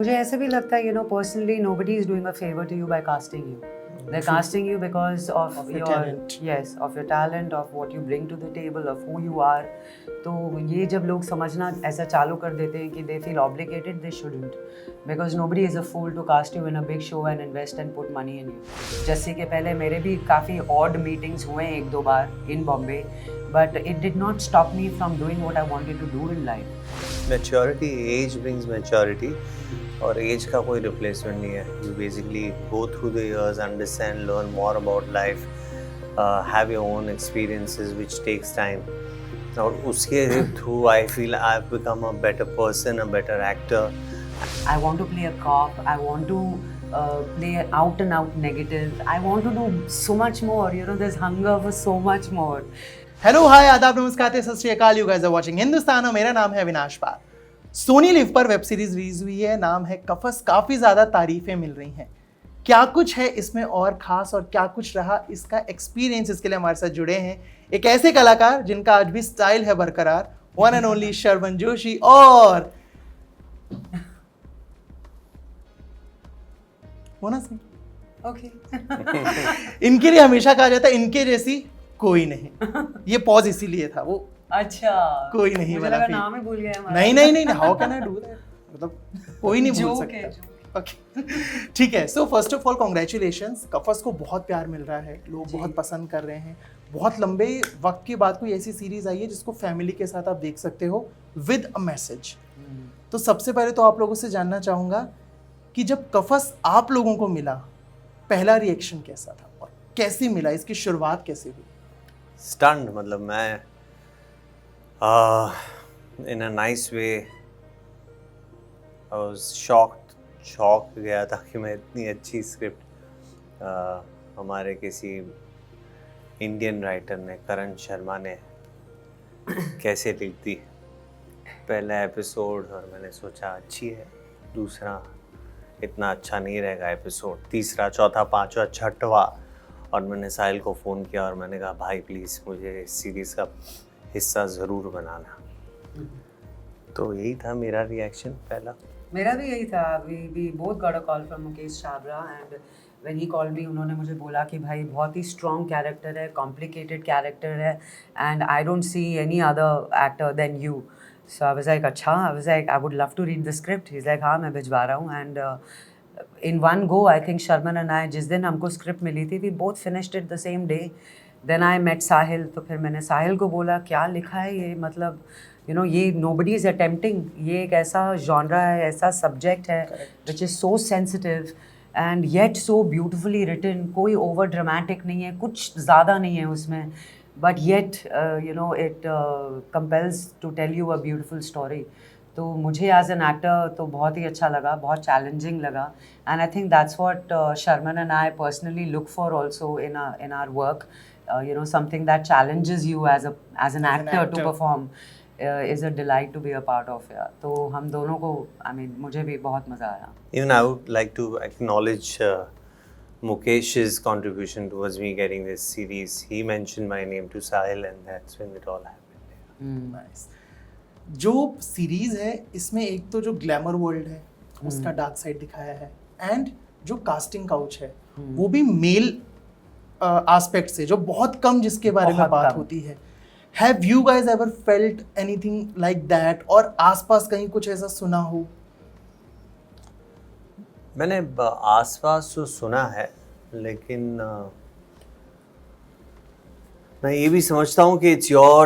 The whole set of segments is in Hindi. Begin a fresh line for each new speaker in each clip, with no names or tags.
मुझे ऐसे भी लगता है, personally, nobody is doing a favor to you by casting you. They're casting you because of
your talent.
Yes, of your talent, of what you bring to the table, of who you are. तो ये जब लोग समझना ऐसा चालू कर देते हैं कि they feel obligated, they shouldn't. Because nobody is a fool to cast you in a big show and invest and put money in you. जैसे कि पहले मेरे भी काफ़ी odd meetings हुए हैं 1-2 बार in Bombay, but it did not stop me from doing what I wanted to do in life.
Maturity, age brings maturity. और एज का कोई रिप्लेसमेंट नहीं है. You basically go through the years, understand, learn more about life, have your own experiences which takes time. और उसके through I feel I have become a better person, a better actor.
I want to play a cop. I want to play out and out negative. I want to do so much more. There's hunger for so much more.
Hello hi आदाब नमस्कार सत श्री अकाल. You guys are watching Hindustan और मेरा नाम है अविनाश पाल. सोनी लिव पर वेब सीरीज रिलीज हुई है, नाम है कफस. काफी ज्यादा तारीफें मिल रही हैं. क्या कुछ है इसमें और खास और क्या कुछ रहा इसका एक्सपीरियंस, इसके लिए हमारे साथ जुड़े हैं एक ऐसे कलाकार जिनका आज भी स्टाइल है बरकरार, one and only Sharman Joshi. और मोना सिंह.
Okay.
इनके लिए हमेशा कहा जाता है इनके जैसी कोई नहीं. ये पॉज इसीलिए था, वो
अच्छा.
कोई नहीं
मुझे
वाला
लगा
feel.
नाम ही भूल गया हमारा.
नहीं how can I do that. मतलब कोई नहीं भूल
Joke है,
सकता. ओके ठीक है. So first of all congratulations. कफस को बहुत प्यार मिल रहा है, लोग
जी.
बहुत पसंद कर रहे हैं. बहुत लंबे वक्त के बाद कोई ऐसी सीरीज आई है जिसको फैमिली के साथ आप देख सकते हो विद अ मैसेज. तो सबसे पहले तो आप लोगों से जानना चाहूंगा कि जब कफस आप लोगों को मिला, पहला रिएक्शन कैसा था और कैसे मिला, इसकी शुरुआत कैसे हुई?
स्टन्ड, मतलब मैं in a nice way I was shock गया था कि मैं इतनी अच्छी स्क्रिप्ट हमारे किसी इंडियन राइटर ने, करण शर्मा ने कैसे लिख दी. पहला एपिसोड और मैंने सोचा अच्छी है, दूसरा इतना अच्छा नहीं रहेगा एपिसोड, तीसरा, चौथा, पांचवा, छठवा. और मैंने साहिल को फ़ोन किया और मैंने कहा भाई प्लीज़ मुझे इस सीरीज़ का हिस्सा ज़रूर बनाना. तो यही था मेरा रिएक्शन पहला.
मेरा भी यही था. we both got a call from Mukesh Chhabra and when he called me, उन्होंने मुझे बोला कि भाई बहुत ही strong कैरेक्टर है, complicated कैरेक्टर है and I don't see any other actor than you. So I was like अच्छा. I was like I would love to read the script. He's like हाँ मैं भिजवा रहा हूँ. And in one go I think Sharman and I, जिस दिन हमको स्क्रिप्ट मिली थी, we both finished it the same day. Then I met साहिल. तो फिर मैंने साहिल को बोला क्या लिखा है ये, मतलब ये nobody is attempting. ये एक ऐसा genre है, ऐसा subject है which is so sensitive and yet so beautifully written. कोई over dramatic नहीं है, कुछ ज़्यादा नहीं है उसमें, but yet it compels to tell you a beautiful story. तो मुझे एज एन एक्टर तो बहुत ही अच्छा लगा, बहुत चैलेंजिंग लगा. And I think that's what Sharman and I personally look for also in our work. Something that challenges you as an actor to perform is a delight to be a part of. तो हम दोनों को, मुझे भी बहुत मज़ा आया.
Even I would like to acknowledge Mukesh's contribution towards me getting this series. He mentioned my name to Sahil and that's when it all happened.
Nice. जो सीरीज है इसमें एक तो जो ग्लैमर वर्ल्ड है उसका डार्क साइड दिखाया है, एंड जो कास्टिंग काउच है वो भी मेल एस्पेक्ट से, जो बहुत कम जिसके बारे में बात होती है. Have you guys ever felt anything like that? और आसपास कहीं कुछ ऐसा सुना हो?
मैंने आसपास तो सुना है, लेकिन मैं ये भी समझता हूँ कि it's your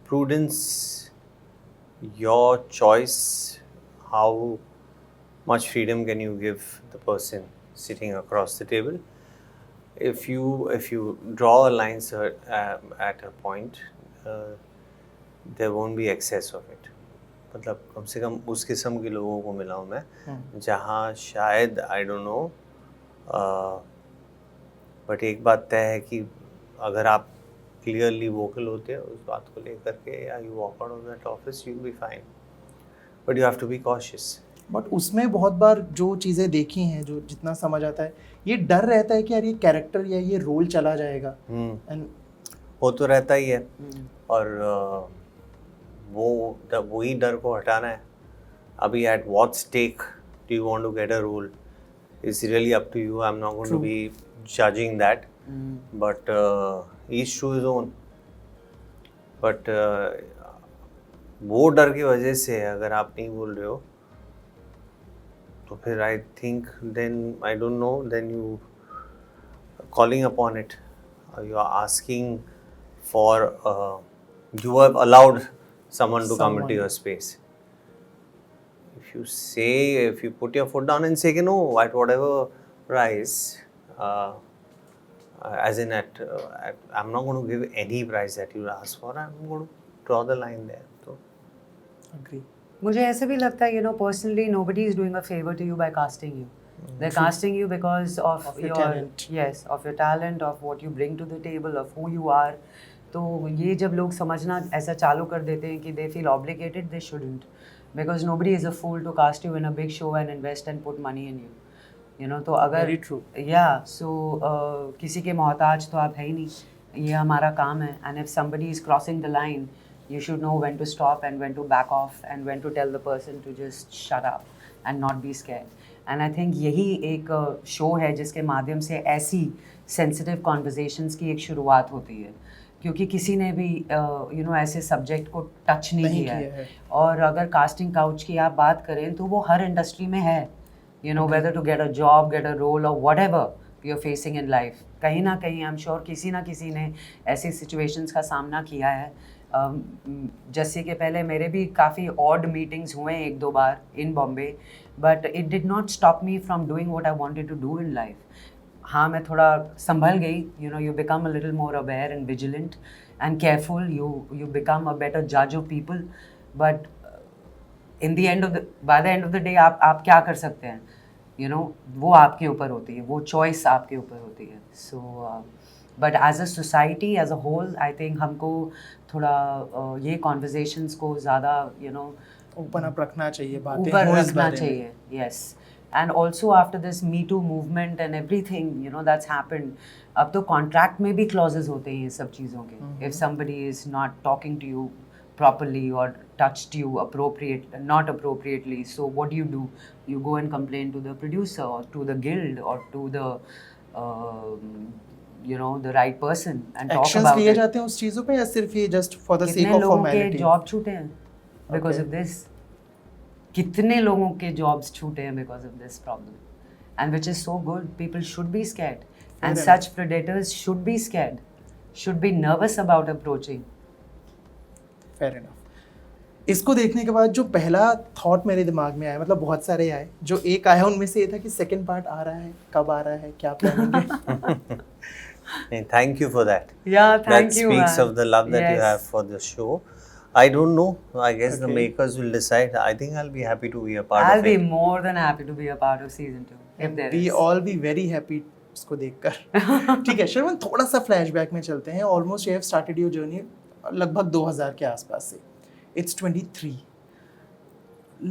prudence, your choice, how much freedom can you give the person sitting across the table. If you draw a line at a point, there won't be excess of it. मतलब कम से कम उस किस्म के लोगों को मिला हूँ मैं जहाँ शायद I don't know, बट एक बात तय है कि अगर आप क्लियरली वोकल होते हैं उस बात को लेकर के, या you walk out of that office, you will be fine, but you have to be cautious.
But उसमें बहुत बार जो चीज़ें देखी हैं, जो जितना समझ आता है, ये डर रहता है कि यार ये कैरेक्टर या ये रोल चला जाएगा. एंड
वो तो रहता ही है. और वो वही डर को हटाना है. अभी at what stake do you want to get a role is really up to you. I'm not going to be judging that, but each to his own. But वो डर की वजह से अगर आप नहीं बोल रहे हो तो फिर I think then I don't know, then you calling upon it, you are asking for you have allowed someone to come into your space. If you put your foot down and say no at whatever price, as in I'm not going to give any price that you ask for, I'm going to draw the line there. So
agree.
मुझे ऐसे भी लगता है, you know, personally nobody is doing a favor to you by casting you. They're casting you because of
your talent.
Yes, of your talent, of what you bring to the table, of who you are. तो ये जब लोग समझना ऐसा चालू कर देते हैं कि they feel obligated, they shouldn't, because nobody is a fool to cast you in a big show and invest and put money in you. You know, तो अगर
Very true.
Yeah, so किसी के मोहताज तो आप है ही नहीं, ये हमारा काम है. And if somebody is crossing the line, you should know when to stop and when to back off and when to tell the person to just shut up and not be scared. And I think यही एक शो है जिसके माध्यम से ऐसी sensitive conversations की एक शुरुआत होती है, क्योंकि किसी ने भी ऐसे सब्जेक्ट को टच नहीं किया है. और अगर कास्टिंग काउच की आप बात करें तो वो हर इंडस्ट्री में है. Whether to get a job, get a role or whatever you're facing in life, कहीं ना कहीं I'm sure किसी ना किसी ने ऐसी situations का सामना किया है. जैसे कि पहले मेरे भी काफ़ी odd meetings हुए हैं 1-2 बार in Bombay, but it did not stop me from doing what I wanted to do in life. हाँ, मैं थोड़ा संभल गई. You become a little more aware and vigilant and careful. You become a better judge of people. But by the end of the day, आप क्या कर सकते हैं? वो आपके ऊपर होती है, वो choice आपके ऊपर होती है. So, but as a society, as a whole, I think हमको थोड़ा ये conversations को ज़्यादा
ओपन अप रखना चाहिए, बातें
ऊपर
हो इस
रखना
बारे में.
चाहिए. Yes. And also after this Me Too movement and everything, that's happened. अब तो contract में भी clauses होते हैं ये सब चीज़ों के. If somebody is not talking to you properly or touched you not appropriately, so what do? You go and complain to the producer or to the guild or to the the right person and talk
Actions
about
लिए
it.
जाते हैं उस चीज़ों पे या सिर्फ ये just for the sake
कितने
of
लोगों के
formality?
जॉब छूटे हैं because
Okay.
of this. कितने लोगों के jobs छूटे हैं because of this problem, and which is so good. People should be scared, and
Fair
such predators should be scared, should be nervous about approaching.
Fair enough. इसको देखने के बाद जो पहला थॉट मेरे दिमाग में आया, मतलब बहुत सारे आए, जो एक आया उनमें से ये था कि सेकंड पार्ट आ रहा है, कब आ रहा है, क्या प्लानिंग है?
Thank you for that.
Yeah, thank
That
you.
speaks
man.
of the love that you
Yes.
have for the show. I don't know. I guess the
Okay.
makers will decide. I think I'll be happy to be a part
I'll
of
be
it.
more than happy to be a part of season 2 if there
We
is.
all be very happy इसको देखकर. ठीक है शर्मन, थोड़ा सा फ्लैशबैक में चलते हैं. Almost you have started your journey लगभग 2000 के आसपास से. इट्स 23.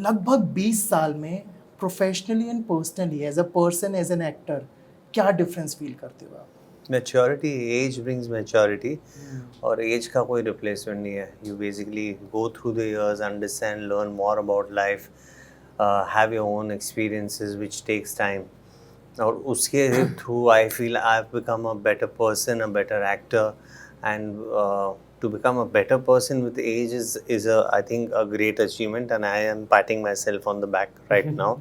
लगभग 20 साल में professionally and personally as a person, as an actor, क्या डिफरेंस फील करते हो आप?
Maturity, age brings maturity. और age का कोई replacement नहीं है. You basically go through the years, understand, learn more about life, have your own experiences which takes time. और उसके through I feel I've become a better person, a better actor, and to become a better person with age is I think a great achievement, and I am patting myself on the back right now,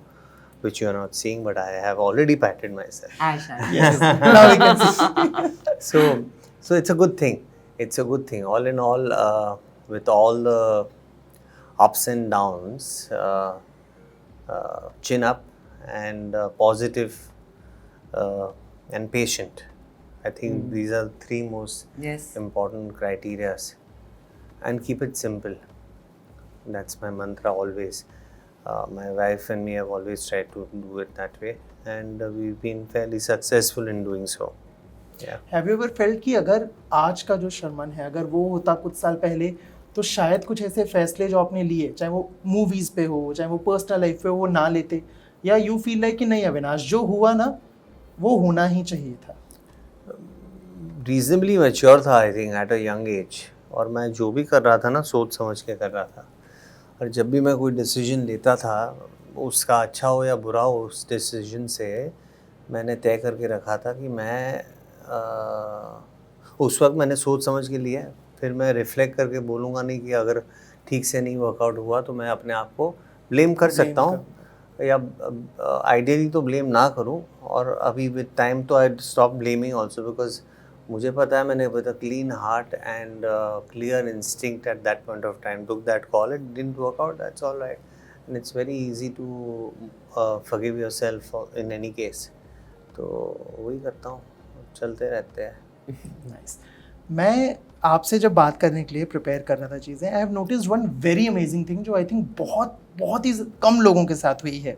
which you are not seeing, but I have already patted myself.
Aisha.
Yes. Now we can see.
So it's a good thing. It's a good thing. All in all, with all the ups and downs, chin up and positive and patient. I think these are the 3 most
Yes.
important criterias. And keep it simple. That's my mantra always. My wife and me have always tried to do it that way, and we've been fairly successful in doing so. Yeah.
Have you ever felt कि अगर आज का जो शर्मन है, अगर वो होता कुछ साल पहले, तो शायद कुछ ऐसे फैसले जो आपने लिए, चाहे वो मूवीज पे हो, चाहे वो पर्सनल लाइफ पे हो, वो ना लेते, या यू फील लाइक कि नहीं अविनाश, जो हुआ ना वो होना ही चाहिए था?
Reasonably mature था I think at a young age, और मैं जो भी कर रहा था ना सोच समझ के कर रहा था. पर जब भी मैं कोई डिसीजन लेता था, उसका अच्छा हो या बुरा हो, उस डिसीजन से मैंने तय करके रखा था कि मैं उस वक्त मैंने सोच समझ के लिया है। फिर मैं रिफ्लेक्ट करके बोलूँगा नहीं कि अगर ठीक से नहीं वर्कआउट हुआ तो मैं अपने आप को ब्लेम कर सकता हूँ, या आइडियली तो ब्लेम ना करूँ। और अभी विद टाइम तो I stop blaming also, because मुझे पता है मैंने with a clean heart and clear instinct at that point of time took that call, it didn't work out, that's all right, and it's very easy to forgive yourself in any case. तो वही करता हूँ, चलते रहते हैं।
नाइस। मैं आपसे जब बात करने के लिए प्रिपेयर कर रहा था चीज़ें, I have noticed one very amazing thing जो आई थिंक बहुत बहुत ही कम लोगों के साथ हुई है।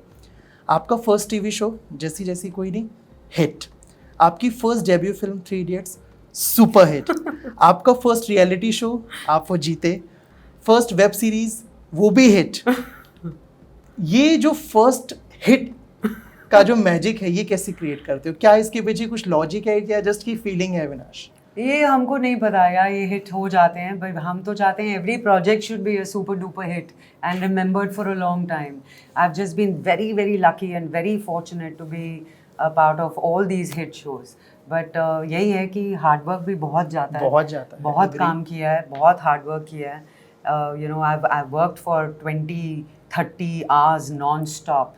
आपका फर्स्ट टीवी शो जैसी जैसी कोई नहीं, हिट। आपकी first debut film 3 idiots, super hit. आपका फर्स्ट रियलिटी शो, आप वो जीते। फर्स्ट वेब सीरीज, वो भी हिट। ये जो फर्स्ट हिट का जो मैजिक है, ये कैसे क्रिएट करते हो? क्या इसके पीछे कुछ लॉजिक है या जस्ट की फीलिंग है अविनाश?
ये हमको नहीं पता यार, ये हिट हो जाते हैं, बट हम तो चाहते हैं every project should be a super duper hit and remembered for a long time. I have just been very very lucky and very fortunate to be a part of all these hit shows. But यही है कि हार्डवर्क भी बहुत जाता है, बहुत काम किया है, बहुत हार्डवर्क किया है। You know, I worked for 20-30 hours non stop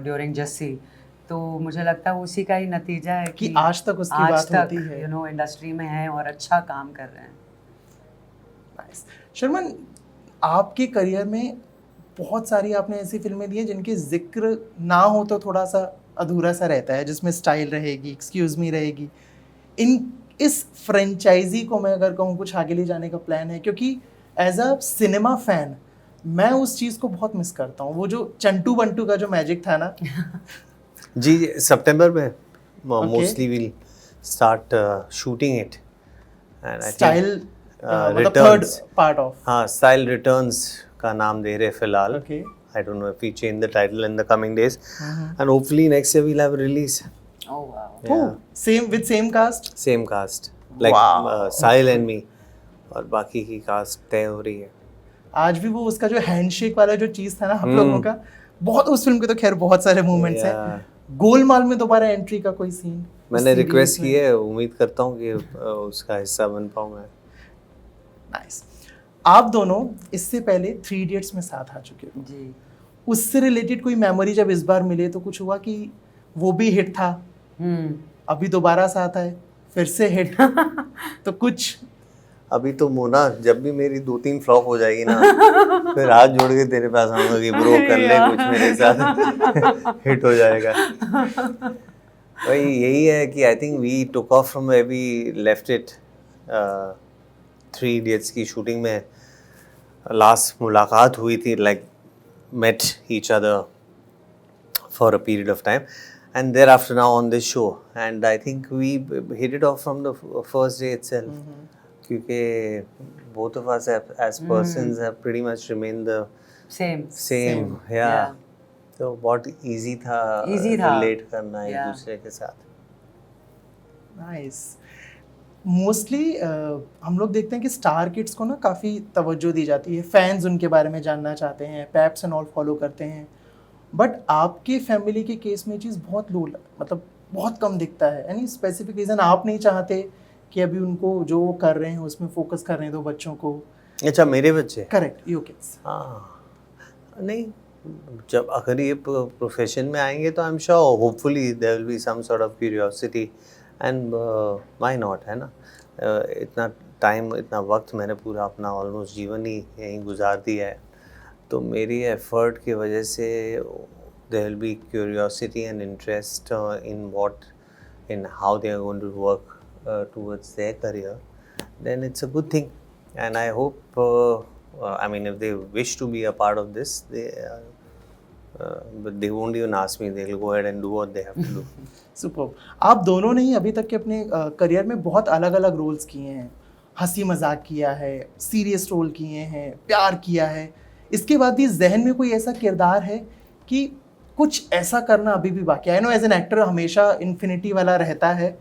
during Jassi. तो मुझे लगता है उसी का ही नतीजा है कि
आज तक उसकी बात होती है,
यू नो, इंडस्ट्री में है और अच्छा काम कर रहे हैं।
नाइस। शर्मन, आपके करियर में बहुत सारी आपने ऐसी फिल्में दी हैं जिनके जिक्र ना हो तो थोड़ा सा अधूरा सा रहता है, जिसमें स्टाइल रहेगी, एक्सक्यूज मी रहेगी। इस फ्रेंचाइजी को मैं अगर कहूँ कुछ आगे ले जाने का प्लान है, क्योंकि एज अ सिनेमा फैन मैं उस चीज़ को बहुत मिस करता हूँ। वो जो चंटू बंटू का जो मैजिक था ना।
जी, सितंबर में mostly will start shooting it, and I
style
think
third part of,
हाँ, स्टाइल रिटर्न्स का नाम दे रहे फिलहाल।
Okay.
I don't know if we change the title in the coming days, and hopefully next year we'll have a release.
Oh wow.
Yeah.
Same with same cast.
Same cast, like
Wow.
Sahil and me, और बाकी की कास्ट तय हो रही है।
आज भी वो उसका जो हैंडशेक वाला जो चीज था ना हम लोगों का, बहुत, उस फिल्म के तो खैर बहुत सारे मोमेंट्स
Yeah.
हैं। गोलमाल में दोबारा एंट्री का कोई सीन
मैंने रिक्वेस्ट की है, उम्मीद करता हूँ कि उसका हिस्सा बन पाऊँ मैं।
नाइस। आप दोनों इससे पहले 3 इडियट्स में साथ आ चुके हो
जी।
उससे रिलेटेड कोई मेमोरी जब इस बार मिले तो कुछ हुआ कि वो भी हिट था, अभी दोबारा साथ आए, फिर से हिट, तो कुछ?
अभी तो मोना, जब भी मेरी 2-3 फ्लॉप हो जाएगी ना, फिर हाथ जोड़ के तेरे पास आऊंगा कि ब्रो कर ले कुछ मेरे साथ, हिट हो जाएगा। वही यही है कि I think we took off from where we left it. 3 idiots की शूटिंग में लास्ट मुलाकात हुई थी, like met each other for a period of time, and thereafter now on this show, and I think we hit it off from the first day itself, क्योंकि both of us as persons have pretty much remained the same. Yeah. तो बहुत easy था relate करना एक दूसरे के साथ।
नाइस। मोस्टली हम लोग देखते हैं कि स्टार किड्स को ना काफ़ी तवज्जो दी जाती है, फैंस उनके बारे में जानना चाहते हैं, पैप्स एंड ऑल फॉलो करते हैं, बट आपके फैमिली के केस में ये चीज़ बहुत लो, मतलब बहुत कम दिखता है। Any specific reason? आप नहीं चाहते कि अभी उनको जो वो कर रहे हैं उसमें फोकस करने दो बच्चों को?
अच्छा, मेरे बच्चे?
Correct, you kids.
हाँ, नहीं, जब अगर ये प्रोफेशन में आएंगे तो I am sure hopefully there will be some sort of curiosity, and why not, है ना। इतना टाइम, इतना वक्त मैंने पूरा अपना ऑलमोस्ट जीवन ही यहीं गुजार दिया है, तो मेरी एफर्ट की वजह से there will be curiosity and interest in how they are going to work towards their career, then it's a good thing, and I hope, I mean, if they wish to be a part of this, but they won't even ask me. They'll go ahead and do what they have to do.
Super. आप दोनों ने ही अभी तक के अपने करियर में बहुत अलग अलग रोल्स किए हैं, हंसी मजाक किया है, सीरियस रोल किए हैं, प्यार किया है। इसके बाद भी जहन में कोई ऐसा किरदार है कि कुछ ऐसा करना अभी भी बाकी है? I know as an actor हमेशा इन्फिनिटी वाला रहता है,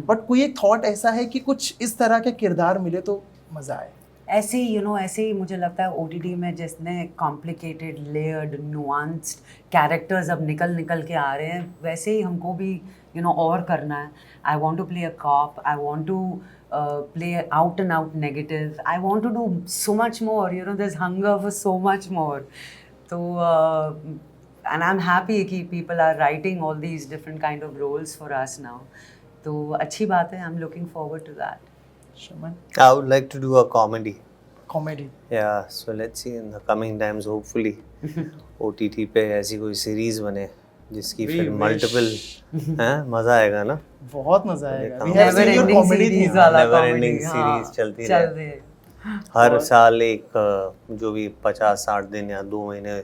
बट कोई एक थॉट ऐसा है कि कुछ इस तरह के किरदार मिले तो मजा आए?
ऐसे ही ऐसे ही मुझे लगता है OTT में जितने कॉम्प्लिकेटेड लेयर्ड नुआंस्ड कैरेक्टर्स अब निकल के आ रहे हैं, वैसे ही हमको भी और करना है. I want to play a cop, I want to play out and out negative. I want to do so much more. There's hunger for so much more. So, and I'm happy that people are writing all these different kind of roles for us now. So, अच्छी बात है. I'm looking forward to that.
Shaman,
I would like to do a comedy.
comedy.
Yeah, so let's see in the coming times, hopefully OTT पे ऐसी कोई सीरीज बने जिसकी
We
फिर
wish.
मल्टीपल हैं, मजा आएगा ना.
बहुत मजा आएगा. We
Never
have seen your
ending
comedy
series
theme.
वाला
Never
comedy,
ending
हाँ,
series चलती
चल
रहे.
रहे.
हर साल एक जो भी 50-60 दिन या 2 महीने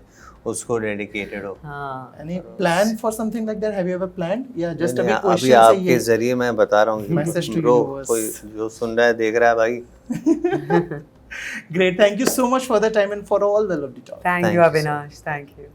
उसको डेडिकेटेड हो.
हाँ.
Any plan for something like that? Have you ever planned? Yeah, just
नहीं,
अभी
अभी
question से
आपके
ये.
जरिए मैं बता रहा हूँ
Message to
ब्रो,
viewers.
कोई जो सुन रहा है देख रहा है भाई.
Great. Thank you so much for the time and for all the lovely talk.
Thank
Thank
you,
you, sir.
Avinash. Thank you.